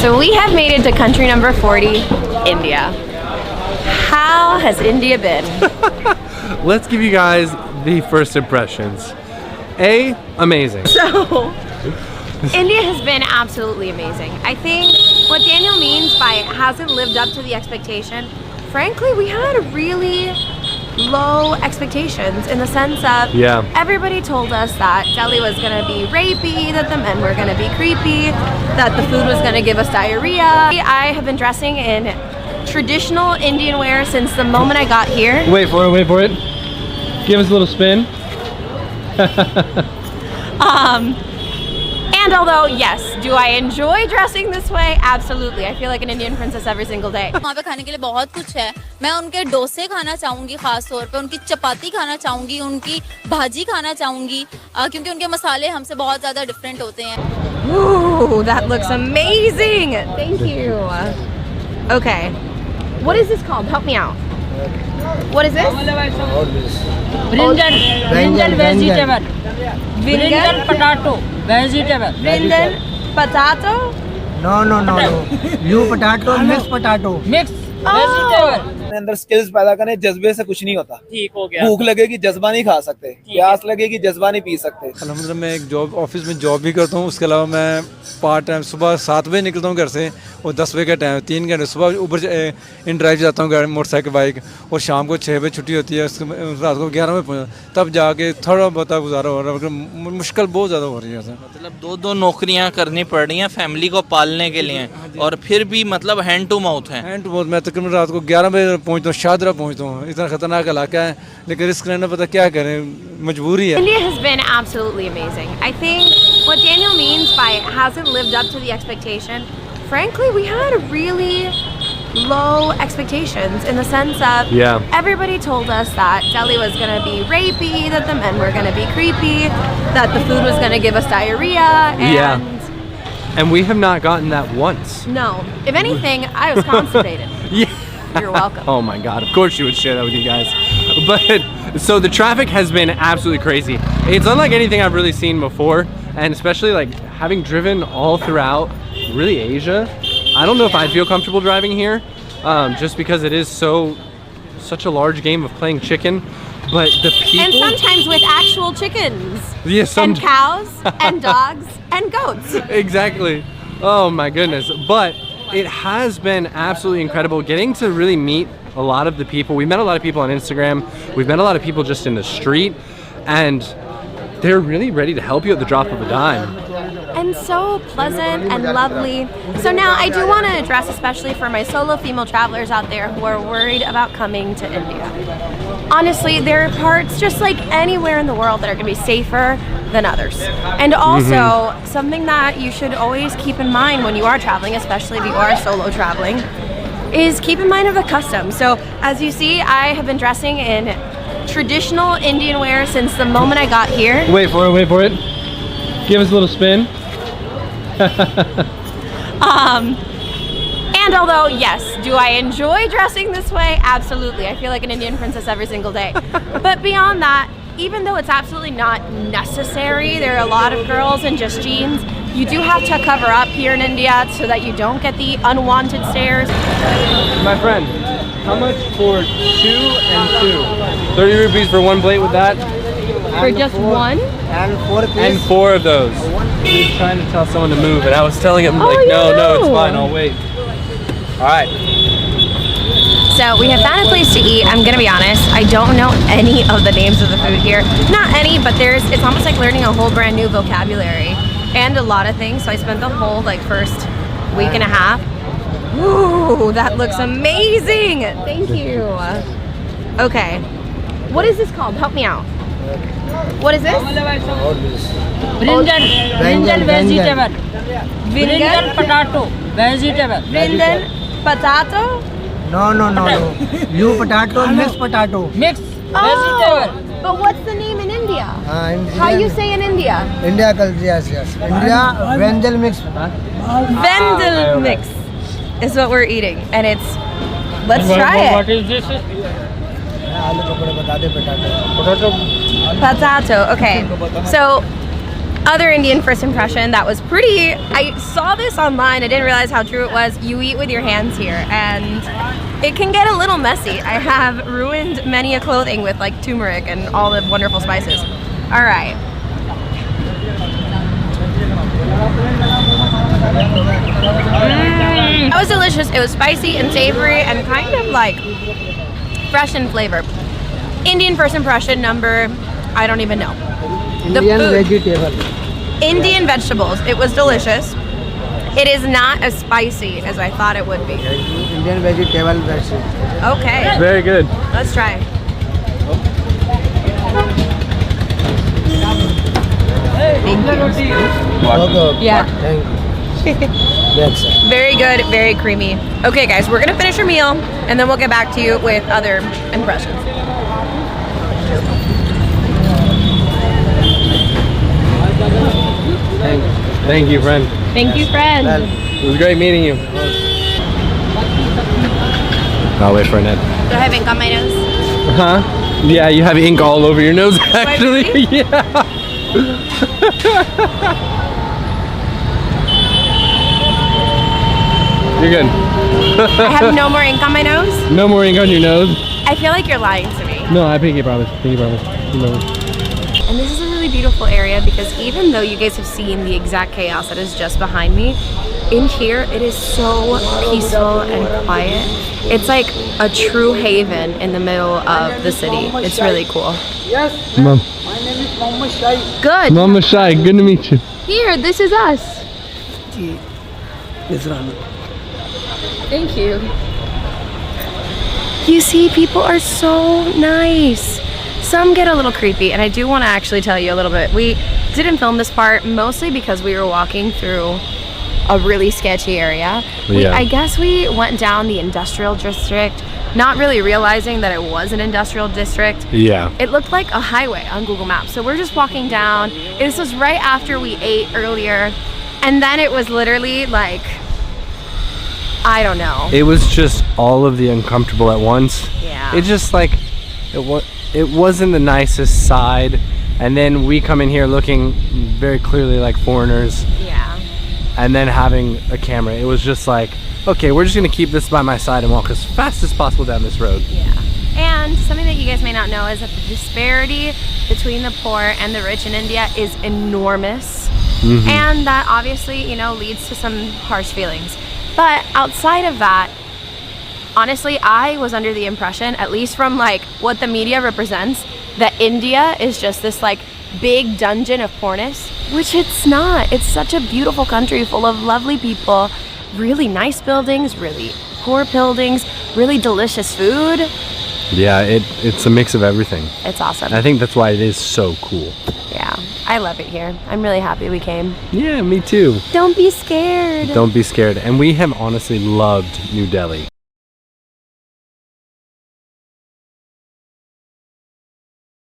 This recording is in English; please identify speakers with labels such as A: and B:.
A: So we have made it to country number 40, India. How has India been?
B: Let's give you guys the first impressions. Amazing.
A: So, India has been absolutely amazing. I think what Daniel means by it hasn't lived up to the expectation, frankly, we had really low expectations in the sense of everybody told us that Delhi was going to be rapey, that the men were going to be creepy, that the food was going to give us diarrhea. I have been dressing in traditional Indian wear since the moment I got here.
B: Wait for it. Give us a little spin.
A: And although, yes, do I enjoy dressing this way? Absolutely. I feel like an Indian princess every single day.
C: वहाँ पे खाने के लिए बहुत कुछ है. मैं उनके डोसे खाना चाहूँगी खास तौर पे, उनकी चपाती खाना चाहूँगी, उनकी भाजी खाना चाहूँगी, क्योंकि उनके मसाले हमसे बहुत ज़्यादा डिफरेंट होते हैं.
A: Ooh, that looks amazing. Thank you. Okay. What is this called? Help me out. What is this?
D: Brinjal vegetable.
A: Brinjal
D: potato vegetable.
A: Brinjal potato?
D: No. You potato, mixed potato.
A: Mixed
D: vegetable.
E: अंदर skills पैदा करने, जज्बे से कुछ नहीं होता.
F: ठीक हो गया.
E: भूख लगेगी जज्बा नहीं खा सकते, प्यास लगेगी जज्बा नहीं पी सकते.
G: अल्हम्दुलिल्लाह मैं एक जॉब ऑफिस में जॉब भी करता हूँ, उसके अलावा मैं पार्ट टाइम सुबह 7 बजे निकलता हूँ घर से और 10 बजे का टाइम 3 घंटे सुबह ऊपर इन ड्राइव जाता हूँ गाड़ी मोटरसाइकिल बाइक और शाम को 6 बजे छुट्टी होती है, रात को 11 बजे पहुँचा तब जाके थोड़ा बहुत गुजारा हो रहा है. मुश्किल बहुत ज़्यादा हो रही है.
F: मतलब 2 नौकरियाँ करनी पड़ रही हैं फैमिली को पालने के लिए और फिर भी मतलब हैंड टू माउथ है.
G: Hand to mouth. मैं तकरीबन रात को 11 बजे पहुँचता हूँ, शादरा पहुँचता हूँ. इतना ख़तरनाक इलाका है लेकिन रिस्क लेना पता क्या करें, मजबूरी है.
A: India has been absolutely amazing. I think what Daniel means by it hasn't lived up to the expectation, frankly, we had really low expectations in the sense of everybody told us that Delhi was going to be rapey, that the men were going to be creepy, that the food was going to give us diarrhea,
B: And we have not gotten that once.
A: No. If anything, I was constipated. You're welcome.
B: Oh my God, of course you would share that with you guys. But, so the traffic has been absolutely crazy. It's unlike anything I've really seen before, and especially like having driven all throughout really Asia, I don't know if I'd feel comfortable driving here, just because it is such a large game of playing chicken. But the people...
A: And sometimes with actual chickens.
B: And
A: cows, and dogs, and goats.
B: Exactly. Oh my goodness. But it has been absolutely incredible getting to really meet a lot of the people. We met a lot of people on Instagram. We've met a lot of people just in the street. And they're really ready to help you at the drop of a dime.
A: And so pleasant and lovely. So now I do want to address, especially for my solo female travelers out there who are worried about coming to India. Honestly, there are parts just like anywhere in the world that are going to be safer than others. And also, something that you should always keep in mind when you are traveling, especially if you are solo traveling, is keep in mind of the customs. So as you see, I have been dressing in traditional Indian wear since the moment I got here.
B: Wait for it. Give us a little spin.
A: And although, yes, do I enjoy dressing this way? Absolutely. I feel like an Indian princess every single day. But beyond that, even though it's absolutely not necessary, there are a lot of girls in just jeans, you do have to cover up here in India so that you don't get the unwanted stares.
B: My friend, how much for 2 and 2? 30 rupees for one plate with that?
A: For just one?
B: And 4 of those. He was trying to tell someone to move, and I was telling him, like, no, it's fine, I'll wait. All right.
A: So we have found a place to eat. I'm gonna be honest, I don't know any of the names of the food here. Not any, but it's almost like learning a whole brand new vocabulary and a lot of things. So I spent the whole first week and a half. Ooh, that looks amazing. Thank you. Okay. What is this called? Help me out. What is this?
D: Brinjal vegetable.
A: Brinjal
D: potato vegetable.
A: Brinjal potato?
D: No. You potato, mixed potato.
A: Mixed vegetable. But what's the name in India? How you say in India?
D: India culture, yes. India, Brinjal mix.
A: Vendal mix is what we're eating, and let's try it.
F: What is this?
A: Potato, okay. So Other Indian first impression that was pretty, I saw this online, I didn't realize how true it was. You eat with your hands here and it can get a little messy. I have ruined many a clothing with like turmeric and all the wonderful spices. All right. That was delicious. It was spicy and savory and kind of like fresh in flavor. Indian first impression number, I don't even know.
D: Indian vegetable.
A: Indian vegetables. It was delicious. It is not as spicy as I thought it would be.
D: Indian vegetable version.
A: Okay,
B: Very good.
A: let's try. Thank you.
D: Okay.
A: Yeah.
D: Thank you. That's it.
A: Very good, very creamy. Okay guys, we're gonna finish our meal and then we'll get back to you with other impressions.
D: Thank you.
B: Thank you, friend.
A: Thank you, friend.
D: Well,
B: It was great meeting you. I'll wait for Ned.
A: Do I have ink on my nose?
B: Huh? Yeah, you have ink all over your nose actually.
A: really?
B: Yeah. You're good.
A: I have no more ink on my nose?
B: No more ink on your nose.
A: I feel like you're lying to me.
B: No, I pinky promise. Pinky promise. You know.
A: And this is a really beautiful area because even though you guys have seen the exact chaos that is just behind me, in here it is so peaceful and quiet. It's like a true haven in the middle of the city. It's really cool.
D: yes,
B: Mom.
D: my name is Mohammed Shai.
A: Good.
B: Mama Shai, good to meet you.
A: Here, this is us. Thank you. You see, people are so nice. Some get a little creepy, and I do want to actually tell you a little bit. We didn't film this part mostly because we were walking through a really sketchy area.
B: Yeah.
A: I guess we went down the industrial district, not really realizing that it was an industrial district.
B: Yeah.
A: It looked like a highway on Google Maps. So we're just walking down. This was right after we ate earlier. And then it was literally like, I don't know.
B: It was just all of the uncomfortable at once.
A: Yeah.
B: It just like, it wasn't the nicest side. And then we come in here looking very clearly like foreigners.
A: Yeah.
B: And then having a camera. It was just like, okay, we're just gonna keep this by my side and walk as fast as possible down this road.
A: Yeah. And something that you guys may not know is that the disparity between the poor and the rich in India is enormous. And that obviously, you know, leads to some harsh feelings. But outside of that, honestly, I was under the impression, at least from like what the media represents, that India is just this like big dungeon of poorness, which it's not. It's such a beautiful country full of lovely people, really nice buildings, really poor buildings, really delicious food.
B: Yeah, it's a mix of everything.
A: It's awesome.
B: I think that's why it is so cool.
A: Yeah, I love it here. I'm really happy we came.
B: Yeah, me too.
A: Don't be scared.
B: Don't be scared. And we have honestly loved New Delhi.